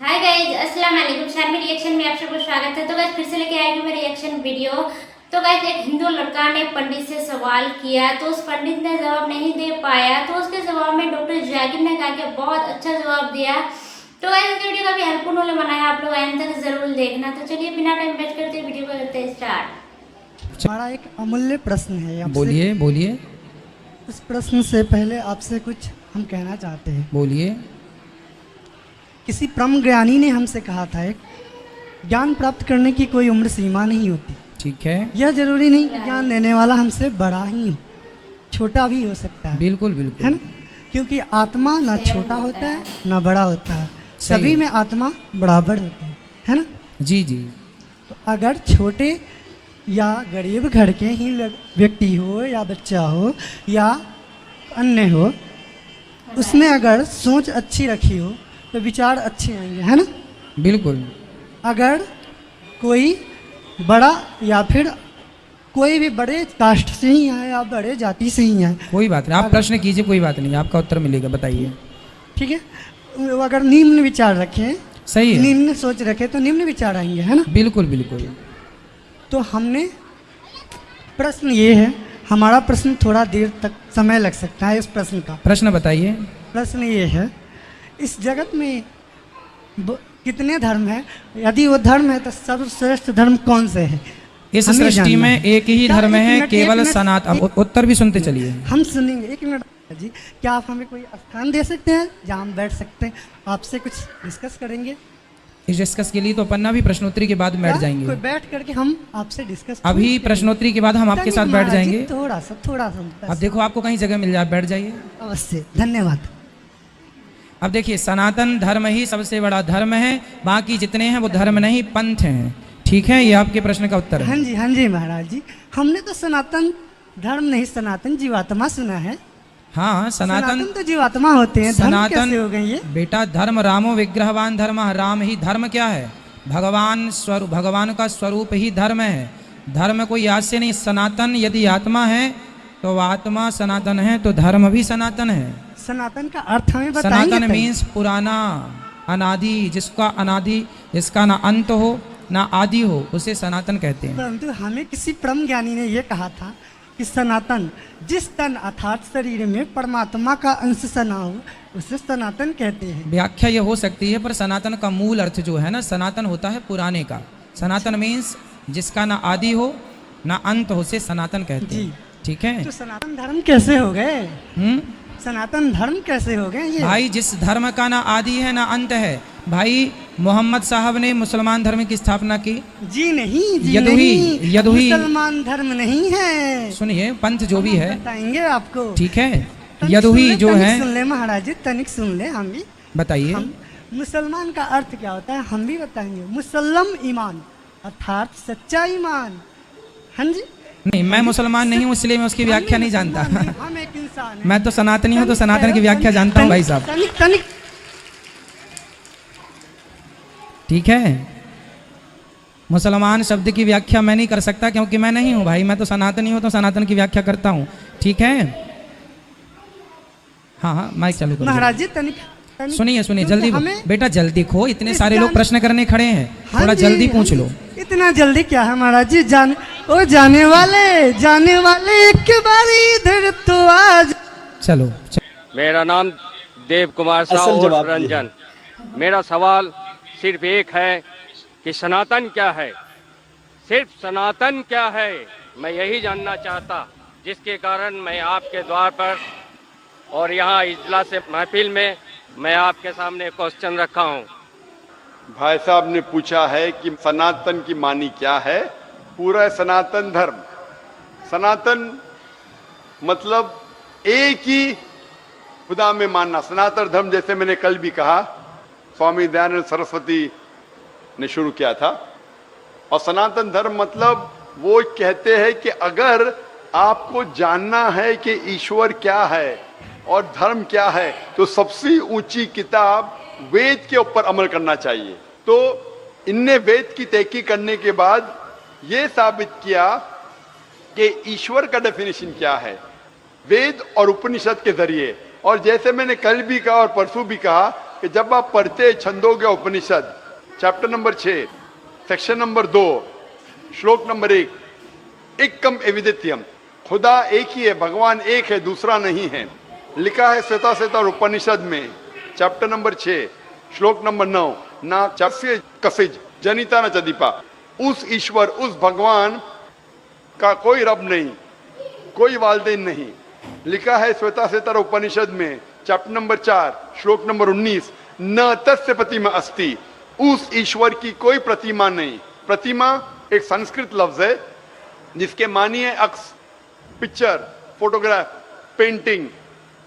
Hi guys, अस्सलाम वालेकुम। शर्मी reaction में आप सबको स्वागत है। तो गाइज फिर से लेके आई हूँ मैं रिएक्शन वीडियो। तो गाइज एक हिंदू लड़का ने पंडित से सवाल किया तो उस पंडित ने जवाब नहीं दे पाया, तो उसके जवाब में डॉक्टर जाकिर ने कहा कि बहुत अच्छा जवाब दिया। तो गाइज इस वीडियो का भी हेल्पफुल होने बनाया, आप लोग एंड तक जरूर देखना। तो चलिए बिना टाइम वेस्ट करते वीडियो को करते हैं स्टार्ट। हमारा एक अमूल्य प्रश्न है आपसे। बोलिए बोलिए इस प्रश्न से पहले आपसे कुछ हम कहना चाहते हैं। बोलिए। किसी परम ज्ञानी ने हमसे कहा था, एक ज्ञान प्राप्त करने की कोई उम्र सीमा नहीं होती। ठीक है, यह जरूरी नहीं कि ज्ञान देने वाला हमसे बड़ा ही हो, छोटा भी हो सकता है। बिल्कुल है बिल्कुल ना? क्योंकि आत्मा ना छोटा होता है ना बड़ा होता है, सही सभी है। में आत्मा बराबर होती है ना? जी जी। तो अगर छोटे या गरीब घर के ही व्यक्ति हो या बच्चा हो या अन्य हो, उसने अगर सोच अच्छी रखी हो तो विचार अच्छे आएंगे, है ना? बिल्कुल अगर कोई बड़ा या फिर कोई भी बड़े कास्ट से ही आए या बड़े जाति से ही आए, कोई बात नहीं, आप प्रश्न कीजिए, कोई बात नहीं, आपका उत्तर मिलेगा, बताइए। ठीक है, वो अगर निम्न विचार रखें, सही है, निम्न सोच रखें तो निम्न विचार आएंगे, है ना? बिल्कुल बिल्कुल। तो हमने प्रश्न ये है, हमारा प्रश्न थोड़ा देर तक समय लग सकता है। इस प्रश्न का प्रश्न बताइए। प्रश्न ये है, इस जगत में कितने धर्म हैं? यदि वो धर्म है तो सर्वश्रेष्ठ धर्म कौन से है? इस हमें सृष्टि जानना में है। एक ही क्या धर्म एक है, मिनट, केवल एक मिनट, सनातन। उत्तर भी सुनते चलिए। हम सुनेंगे। एक मिनट जी, क्या आप हमें कोई स्थान दे सकते हैं जहाँ हम बैठ सकते हैं, आपसे कुछ डिस्कस करेंगे? इस डिस्कस के लिए तो पन्ना भी प्रश्नोत्तरी के बाद बैठ क्या? जाएंगे। कोई बैठ करके हम आपसे डिस्कस अभी प्रश्नोत्तरी के बाद हम आपके साथ बैठ जाएंगे। थोड़ा सा अब देखो, आपको कहीं जगह मिल जाए, बैठ जाइए। अवश्य, धन्यवाद। अब देखिए, सनातन धर्म ही सबसे बड़ा धर्म है, बाकी जितने हैं वो धर्म नहीं, पंथ हैं। ठीक है, ये आपके प्रश्न का उत्तर हाँ है। जी महाराज जी, हमने तो सनातन धर्म नहीं, सनातन जीवात्मा सुना है। हाँ, सनातन तो जीवात्मा होते हैं, धर्म कैसे हो गए ये? बेटा, धर्म रामो विग्रहवान धर्म। राम ही धर्म क्या है? भगवान स्वरूप, भगवान का स्वरूप ही धर्म है। धर्म कोई याद से नहीं। सनातन यदि आत्मा है तो आत्मा सनातन है, तो धर्म भी सनातन है। सनातन का अर्थ हमें बताएंगे? सनातन मीन्स पुराना, अनादि, जिसका अनादि, जिसका ना अंत हो ना आदि हो, उसे सनातन कहते हैं। परंतु हमें किसी परम ज्ञानी ने यह कहा था कि सनातन जिस तन अर्थात शरीर में परमात्मा का अंश सना हो, उसे सनातन कहते हैं। व्याख्या ये हो सकती है, पर सनातन का मूल अर्थ जो है ना, सनातन होता है पुराने का। सनातन मीन्स जिसका ना आदि हो ना अंत हो, उसे सनातन कहते हैं। ठीक है, तो सनातन धर्म कैसे हो गए? सनातन धर्म कैसे हो गए ये? भाई, जिस धर्म का ना आदि है ना अंत है। भाई, मोहम्मद साहब ने मुसलमान धर्म की स्थापना की। जी नहीं, यदुही मुसलमान धर्म नहीं है। सुनिए, पंथ जो भी है, बताएंगे आपको। ठीक है। तनिक यदुही सुन ले, जो तनिक है, सुन ले महाराज जी, तनिक सुन ले। हम भी बताइए। हम मुसलमान का अर्थ क्या होता है हम भी बताएंगे। मुसल्लम ईमान अर्थात सच्चा ईमान। हाँ जी। नहीं, मैं मुसलमान नहीं हूँ, इसलिए मैं उसकी व्याख्या नहीं जानता। हम एक इंसान हैं। मैं तो सनातनी हूँ, तो सनातन की व्याख्या जानता हूँ भाई साहब। तनिक ठीक है, मुसलमान शब्द की व्याख्या मैं नहीं कर सकता, क्योंकि मैं नहीं हूँ भाई। मैं तो सनातनी हूँ, तो सनातन की व्याख्या करता हूँ। ठीक है, हाँ, माइक चालू करो। महाराज जी तनिक सुनिए क्योंकि जल्दी हमें बेटा, जल्दी खो, इतने इस सारे लोग जान- प्रश्न करने खड़े हैं, हाँ थोड़ा जी, जल्दी हाँ पूछ जी। लो। इतना जल्दी क्या है महाराज जी? जाने वाले एक बारी इधर तो आज। चलो। मेरा नाम देव कुमार साहू उर्फ रंजन। मेरा सवाल सिर्फ एक है कि सनातन क्या है? सिर्फ सनातन क्या है, मैं यही जानना चाहता, जिसके कारण मैं आपके द्वार पर और यहाँ इजलास महफिल में मैं आपके सामने क्वेश्चन रखा हूँ। भाई साहब ने पूछा है कि सनातन की मानी क्या है। पूरा सनातन धर्म, सनातन मतलब एक ही खुदा में मानना। सनातन धर्म, जैसे मैंने कल भी कहा, स्वामी दयानंद सरस्वती ने शुरू किया था। और सनातन धर्म मतलब वो कहते हैं कि अगर आपको जानना है कि ईश्वर क्या है और धर्म क्या है, तो सबसे ऊंची किताब वेद के ऊपर अमल करना चाहिए। तो इनने वेद की तहकीक करने के बाद ये साबित किया कि ईश्वर का डेफिनेशन क्या है वेद और उपनिषद के जरिए। और जैसे मैंने कल भी कहा और परसों भी कहा कि जब आप पढ़ते छंदोग्य उपनिषद चैप्टर नंबर 6 सेक्शन नंबर 2 श्लोक नंबर 1, एकम एविदित्यम, खुदा एक ही है, भगवान एक है, दूसरा नहीं है। लिखा है श्वेताश्वेतर उपनिषद में चैप्टर नंबर 6 श्लोक नंबर 9, ना चस्य कसिज जनिता न चदीपा, उस ईश्वर उस भगवान का कोई रब नहीं, कोई वालदेन नहीं। लिखा है श्वेताश्वेतर उपनिषद में चैप्टर नंबर 4 श्लोक नंबर 19, न तस्य प्रतिमा अस्ति, उस ईश्वर की कोई प्रतिमा नहीं। प्रतिमा एक संस्कृत लफ्ज है जिसके मानिए अक्स, picture, photograph, painting,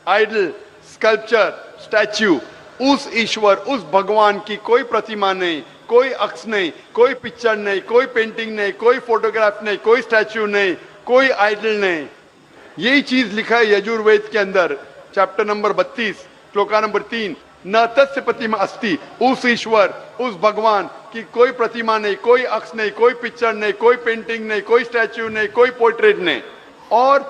idol, sculpture, statue. उस ईश्वर उस भगवान की कोई प्रतिमा नहीं, कोई अक्स नहीं, कोई पिक्चर नहीं, कोई पेंटिंग नहीं, कोई फोटोग्राफ नहीं, कोई स्टैच्यू नहीं, कोई आइडल नहीं। यही चीज लिखा है यजुर्वेद के अंदर चैप्टर नंबर 32 श्लोका नंबर 3, न तस्य प्रतिमा अस्ति, उस ईश्वर उस भगवान की कोई प्रतिमा नहीं, कोई अक्स नहीं, कोई पिक्चर नहीं, कोई पेंटिंग नहीं, कोई स्टैच्यू नहीं, कोई पोर्ट्रेट नहीं। और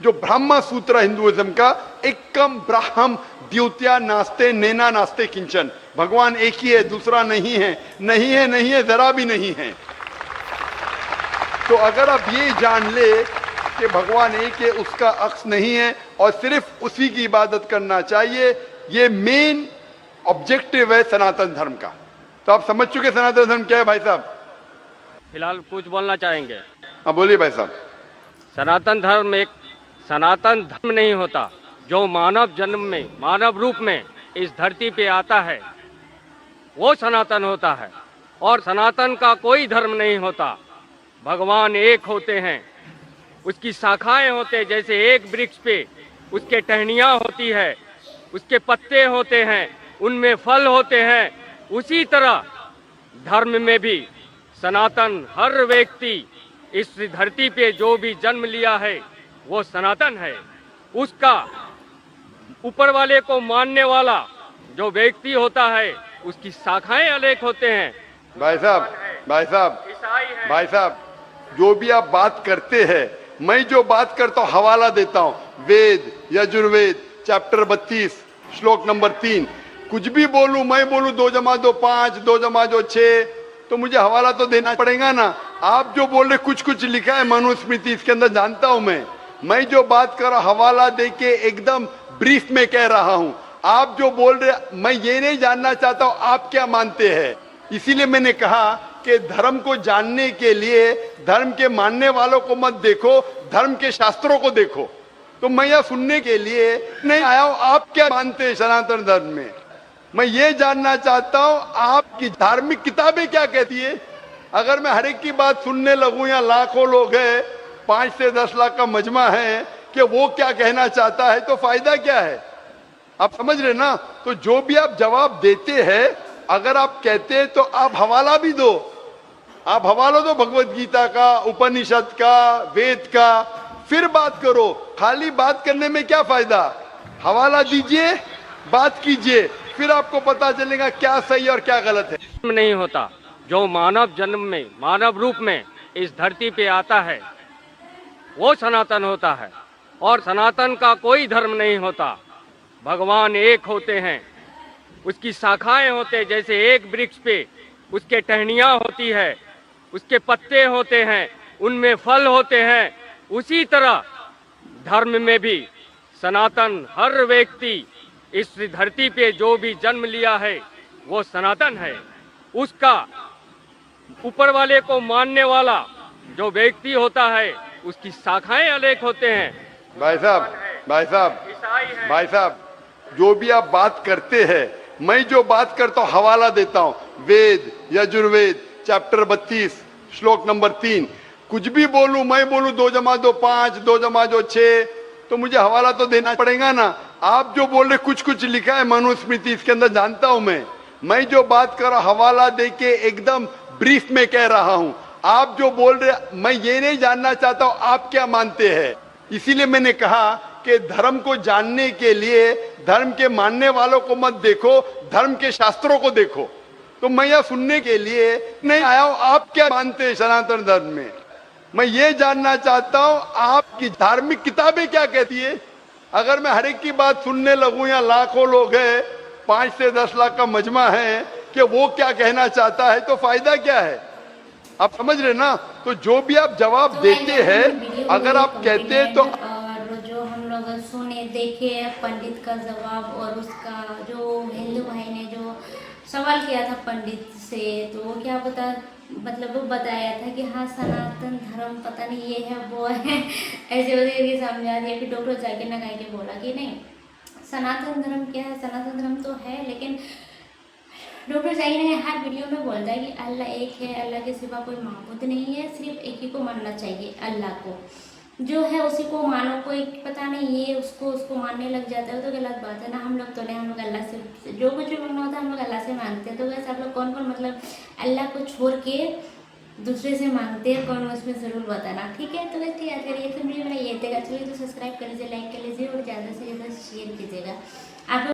जो ब्रह्म सूत्र हिंदुइज्म का, एकम ब्रह्म द्वितीया नास्ते नेना नास्ते किंचन, भगवान एक ही है, दूसरा नहीं है, नहीं है, नहीं है, जरा भी नहीं है। तो अगर आप ये जान ले कि भगवान एक है, उसका अक्स नहीं है और सिर्फ उसी की इबादत करना चाहिए, ये मेन ऑब्जेक्टिव है सनातन धर्म का। तो आप समझ चुके सनातन धर्म क्या है भाई साहब? फिलहाल कुछ बोलना चाहेंगे? हाँ बोलिए भाई साहब। सनातन धर्म एक सनातन धर्म नहीं होता जो मानव जन्म में मानव रूप में इस धरती पे आता है, वो सनातन होता है। और सनातन का कोई धर्म नहीं होता। भगवान एक होते हैं, उसकी शाखाएं होते हैं, जैसे एक वृक्ष पे उसके टहनियाँ होती है, उसके पत्ते होते हैं, उनमें फल होते हैं, उसी तरह धर्म में भी सनातन, हर व्यक्ति इस धरती पे जो भी जन्म लिया है वो सनातन है। उसका ऊपर वाले को मानने वाला जो व्यक्ति होता है उसकी शाखाएं अनेक होते हैं। भाई साहब, भाई साहब, ईसाई है, भाई साहब, जो भी आप बात करते हैं, मैं जो बात करता हूँ हवाला देता हूँ, वेद यजुर्वेद चैप्टर 32 श्लोक नंबर 3। कुछ भी बोलूं, मैं बोलूं 2 + 2 5, 2 + 2 6, तो मुझे हवाला तो देना पड़ेगा ना। आप जो बोल रहे कुछ कुछ लिखा है मनुस्मृति, इसके अंदर जानता हूं मैं जो बात कर रहा हूं हवाला देके एकदम ब्रीफ में कह रहा हूं। आप जो बोल रहे, मैं ये नहीं जानना चाहता हूं आप क्या मानते हैं। इसीलिए मैंने कहा कि धर्म को जानने के लिए धर्म के मानने वालों को मत देखो, धर्म के शास्त्रों को देखो। तो मैं यह सुनने के लिए नहीं आया हूं आप क्या मानते हैं सनातन धर्म में। मैं ये जानना चाहता हूं आपकी धार्मिक किताबें क्या कहती है। अगर मैं हर एक की बात सुनने लगूं, या लाखों लोग हैं, 5 से 10 लाख का मजमा है, कि वो क्या कहना चाहता है, तो फायदा क्या है। आप समझ रहे ना। तो जो भी आप जवाब देते हैं, अगर आप कहते हैं तो आप हवाला भी दो। आप हवाला दो भगवत गीता का, उपनिषद का, वेद का, फिर बात करो। खाली बात करने में क्या फायदा। हवाला दीजिए, बात कीजिए, फिर आपको पता चलेगा क्या सही और क्या गलत है। नहीं होता जो मानव जन्म में मानव रूप में इस धरती पे आता है वो सनातन होता है। और सनातन का कोई धर्म नहीं होता। भगवान एक होते हैं, उसकी शाखाएं होते हैं, जैसे एक वृक्ष पे उसके टहनियाँ होती है, उसके पत्ते होते हैं, उनमें फल होते हैं, उसी तरह धर्म में भी सनातन, हर व्यक्ति इस धरती पे जो भी जन्म लिया है वो सनातन है। उसका ऊपर वाले को मानने वाला जो व्यक्ति होता है उसकी शाखाएं अनेक होते हैं। भाई साहब, भाई साहब, ईसाई है, भाई साहब, जो भी आप बात करते हैं, मैं जो बात करता हूँ हवाला देता हूँ, वेद यजुर्वेद चैप्टर 32 श्लोक नंबर 3। कुछ भी बोलूं, मैं बोलूं 2 + 2 5, 2 + 2 6, तो मुझे हवाला तो देना पड़ेगा ना। आप जो बोल रहे कुछ कुछ लिखा है मनुस्मृति, इसके अंदर जानता हूं मैं जो बात कर रहा हूं हवाला देके एकदम ब्रीफ में कह रहा हूं। आप जो बोल रहे, मैं ये नहीं जानना चाहता हूं आप क्या मानते हैं। इसीलिए मैंने कहा कि धर्म को जानने के लिए धर्म के मानने वालों को मत देखो, धर्म के शास्त्रों को देखो। तो मैं यह सुनने के लिए नहीं आया हूं आप क्या मानते हैं सनातन धर्म में। मैं ये जानना चाहता हूं आपकी धार्मिक किताबें क्या कहती है। अगर मैं हर एक की बात सुनने लगूं, या लाखों लोग हैं, 5 से 10 लाख का मजमा है कि वो क्या कहना चाहता है, तो फायदा क्या है? आप समझ रहे ना? तो जो भी आप जवाब देते हैं, अगर आप कहते हैं तो और जो हम लोग सुने देखे पंडित का जवाब और उसका जो हिंदू भाई ने जो सवाल किया था पंडित से, तो वो क्या बता मतलब वो बताया था कि हाँ सनातन धर्म पता नहीं ये है वो है ऐसे वैसे समझा दिया कि डॉक्टर जाकिर नाइक के बोला कि नहीं सनातन धर्म क्या है, सनातन धर्म तो है लेकिन डॉक्टर जाकिर नाइक हर वीडियो में बोलता है कि अल्लाह एक है, अल्लाह के सिवा कोई माबूद नहीं है, सिर्फ एक ही को मानना चाहिए, अल्लाह को जो है उसी को मानो। कोई पता नहीं ये उसको मानने लग जाता है तो गलत बात है ना। हम लोग तो नहीं, हम लोग अल्लाह से जो कुछ भी मांगना होता है हम लोग अल्लाह से मांगते हैं। तो वैसे आप लोग कौन कौन मतलब अल्लाह को छोड़ के दूसरे से मांगते हैं, कौन उसमें ज़रूर बताना, ठीक है। तो वैसे ठीक है, रिएक्शन वीडियो मेरा ये देगा, चलिए तो सब्सक्राइब कर लीजिए, लाइक कर लीजिए और ज़्यादा से ज़्यादा शेयर कीजिएगा। आप